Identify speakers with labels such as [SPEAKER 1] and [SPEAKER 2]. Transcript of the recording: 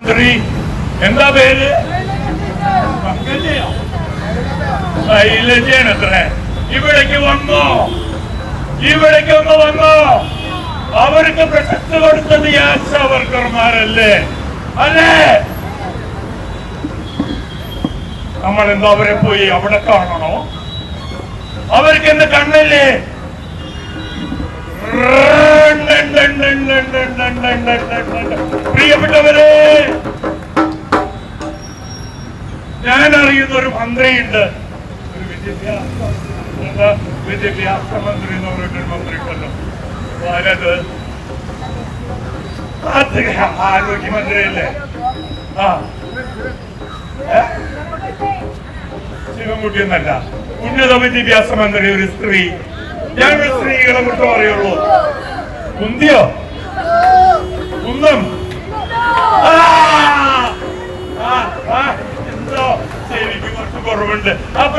[SPEAKER 1] സ്ത്രീ എന്താ പേര്? ശൈലജയാണ് അത്ര. ഇവിടേക്ക് വന്നോ? ഇവിടേക്ക് ഒന്ന് വന്നോ? അവർക്ക് പ്രശസ്തി കൊടുത്തത് ഈ ആശാ വർക്കർമാരല്ലേ? അല്ലേ? നമ്മൾ എന്താ അവരെ പോയി അവിടെ കാണണോ? അവർക്ക് എന്ത് കണ്ണില്ലേ? പ്രിയപ്പെട്ടവരെ, ഞാൻ അറിയുന്ന ഒരു മന്ത്രിയുണ്ട്, ഒരു വിദ്യാഭ്യാസ മന്ത്രി എന്ന് പറയുന്ന മന്ത്രി ഉണ്ടല്ലോ, ആരോഗ്യമന്ത്രിയല്ലേ? ശിവൻകുട്ടി എന്നല്ല, ഉന്നത വിദ്യാഭ്യാസ മന്ത്രി ഒരു സ്ത്രീ. ഞാൻ സ്ത്രീകളെ കുറിച്ച് പറയുള്ളൂ. കുന്തിയോ? കുന്നം? എന്തോ ശരിക്കും കുറച്ച് കുറവുണ്ട്. അപ്പൊ